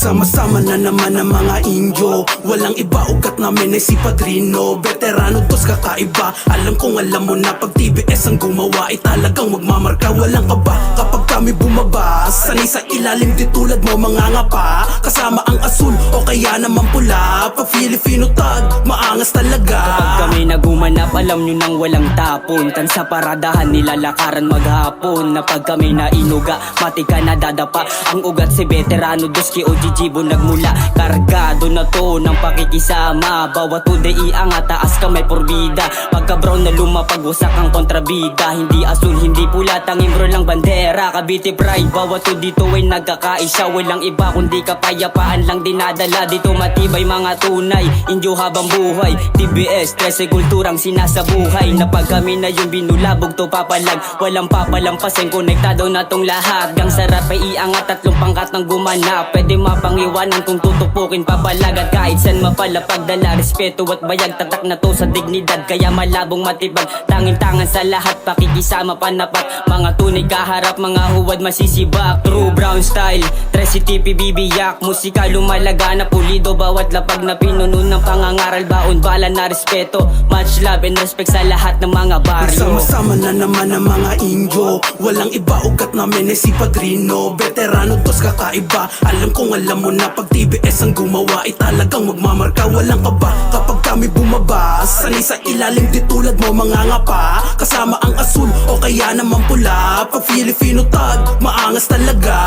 Nagsama-sama na naman ang mga Indio. Walang iba, ugat namin ay si Padrino. Veterano dos kakaiba. Alam kong alam mo na pag TBS ang gumawa ay talagang magmamarka. Walang kaba kapag kami bumaba. Sanay sa ilalim di tulad mo mga ngapa. Kasama ang asul o kaya naman pula. Pag Filipino tag, maangas talaga. Kapag kami nagumanap, alam nyo nang walang tapon. Tan sa paradahan nilalakaran maghapon. Na pag kami nainuga, mati ka na dadapa. Ang ugat si Veterano dos ki Ojijibo nagmula. Kargado na to ng pakikisama. Bawat tuday iangat, taas kamay porbida. Pagka brown na lumapag, wasak ang kontrabida. Hindi asul, hindi pula, tanging bro lang bandera. Cavite pride, bawat to dito ay nagkakaisa. Walang iba kundi kapayapaan lang dinadala. Dito matibay mga tunay, Indio habang buhay. TBS, 13 kulturang sinasabuhay. Na pag kami na yung binulabog to papalag. Walang papalampasin, konektado na tong lahat. Gang sarap ay iangat, tatlong pangkat ng gumana. Pwede mapangiwanan kung tutupukin papalag. At kahit san mapalapag, dala respeto at bayag. Tatak na to sa dignidad, kaya malabong matibag. Tanging tangan sa lahat, pakikisama panapat. Mga tunay kaharap, mga huwad masisibak. True brown style, 13 TP bibiyak. Musika lumalaga na pulido, bawat lapag na pinuno ng pangangaral. Baon bala na respeto, much love and respect sa lahat ng mga baryo. Nagsama-sama na naman ang mga Indio. Walang iba, ugat namin ay si Padrino. Veterano dos kakaiba. Alam kong alam mo na pag TBS ang gumawa ay talagang magmamarka. Walang kaba kapag kami bumaba. Sanay sa ilalim di tulad mo mga ngapa. Kasama ang asul o kaya naman pula. Pag Filipino tag, maangas talaga.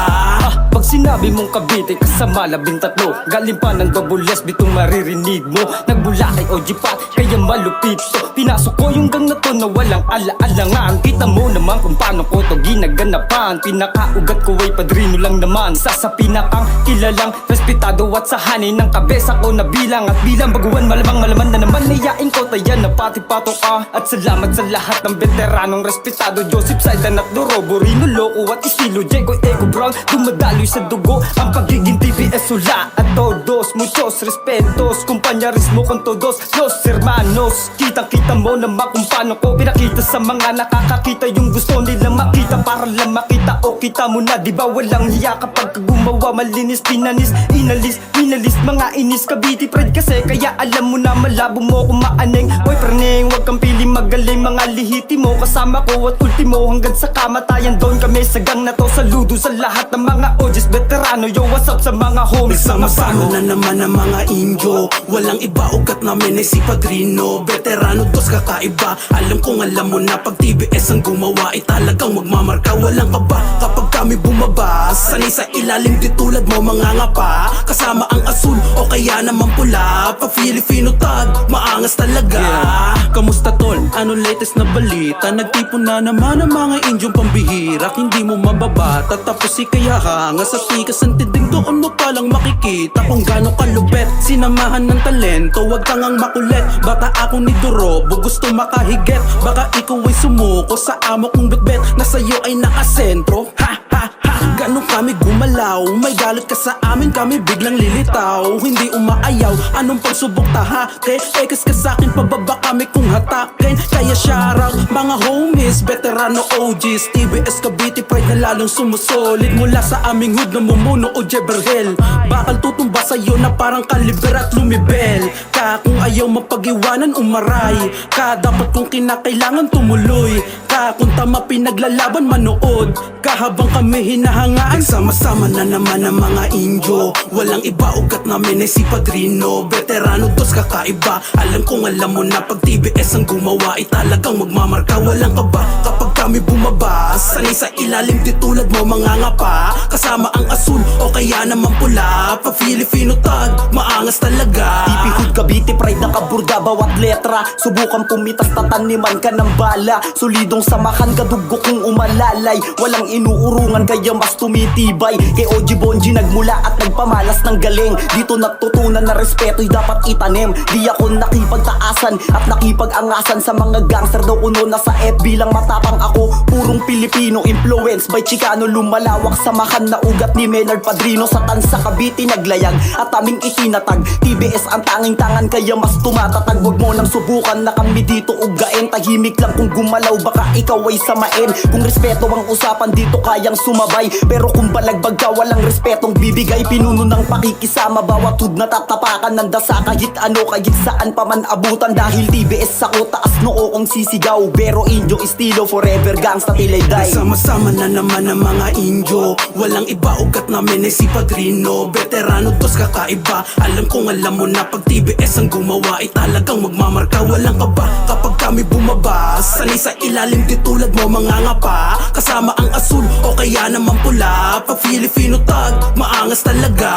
Pag sinabi mong Cavite, kasama labing tatlo. Galing pa ng double S, bitong maririnig mo. Nagbula kay OG Pat, kaya malupit to. Pinasok ko yung gang na to na walang ala-alangan. Kita mo naman kung paano ko to ginaganapan. Pinakaugat ko ay Padrino lang naman. Sa pinakang kilalang respetado at sa hanin ng kabesa ko na bilang. At bilang baguhan malamang malaman na naman nayain ko. Tayan na pati patok At salamat sa lahat ng veteranong respetado. Joseph Saidan at Doro, Borino, Loco at estilo Diego Ego Brown. Dumadaloy sa dugo ang pagiging TBS sula. At todos, muchos respetos. Kumpanyarismo con todos los hermanos. Kitang-kita mo naman kung paano ko pinakita sa mga nakakakita yung gusto nila makita. Para lang makita o kita mo na, diba walang hiya kapag gumawa malinis, pinanis, inalis, minalis, mga inis. Cavite pride kasi kaya alam mo na malabo mo kung maaneng. Hoy perneng, wag kang pili magaling, mga lihiti mo kasama ko at ultimo hanggang sa kamatayan. Doon kami sa gang na to, saludo sa lahat ng mga OGs veterano. Yo, what's up sa mga homies na Nagsama-sama na naman ang mga Indio. Walang iba, ugat namin ay si Padrino. Veterano dos kakaiba. Alam kong alam mo na pag TBS ang gumawa ay talagang magmamarka. Walang kaba kapag kami bumaba. Sanay sa ilalim di tulad mo mga ngapa. Kasama ang asul o kaya naman pula. Pag Filipino tag, maangas talaga. Kamusta tol? Ano latest na balita? Nagtipon na naman ang mga Indyong pambihira. Hindi mo mababata tapos si kaya hanga sa tikas ang tiding. Doon mo palang makikita kung gaano kalupet. Sinamahan ng talento, wag kang ang makulit. Bata ako ni Dorobo, gusto makahigit. Baka ikaw ay sumuko sa amo kong bitbit na sa'yo ay nakasentro. Ha ha ha, ganon kami gumalaw. May galit ka sa amin, kami biglang lilitaw. Hindi umaayaw, anong pagsubok tahake. Ekas ka sa'kin, pababa kami kung hatakin. Kaya shoutout mga homies, veterano OGs. TBS Cavite pride na lalong sumusolid. Mula sa aming hood na mumuno o Jeberhel. Bakal tutumba sa'yo na parang kaliber at lumibel. Ka kung ayaw mapag-iwanan umaray. Ka dapat kung kinakailangan tumuloy. Ka kung tama pinaglalaban manood. Ka habang kami hinahangaan. Nagsama-sama na naman ang mga Indio. Walang iba, ugat namin ay si Padrino. Veterano dos kakaiba. Alam kong alam mo na pag TBS ang gumawa ay talagang magmamarka. Walang kaba kapag kami bumaba. Sanay sa ilalim di tulad mo mga ngapa. Kasama ang asul o kaya naman pula. Pag Filipino tag, maangas talaga. Ipihod Cavite pride nakaburga bawat letra. Subukan pumitas tataniman ka ng bala. Solidong samahan kadugo kung umalalay. Walang inuurungan kaya mas tumitibay. Kay OG Bonji nagmula at nagpamalas ng galing. Dito natutunan na respeto'y dapat itanim. Di ako nakipagtaasan at nakipag-angasan sa mga gangster daw kuno na sa FB lang matapang ako. Purong Pilipino influence by Chicano lumalawak samahan na ugat ni Maynard Padrino. Sa tansa Cavite naglayag at aming itinatag. TBS ang tanging tangan kaya mas tumatatag. Wag mo nang subukan na kami dito ugain. Tahimik lang kung gumalaw baka ikaw ay samain. Kung respeto ang usapan dito kayang sumabay. Pero Pero kung balagbag ka, walang respetong bibigay. Pinuno ng pakikisama, bawat hood na tatapakan ng dasa. Kahit ano, kahit saan pa man abutan. Dahil TBS ako, taas noo kong sisigaw. Pero inyo estilo, forever gangsta till I die. Sama-sama na naman ang mga inyo. Walang iba, ugat namin ay si Padrino. Veterano dos kakaiba. Alam kong alam mo na pag TBS ang gumawa ay talagang magmamarka. Walang kaba kapag kami bumaba. Sanay sa ilalim di tulad mo mga ngapa. Kasama ang asul o kaya naman pula. Pag Filipino tag, maangas talaga.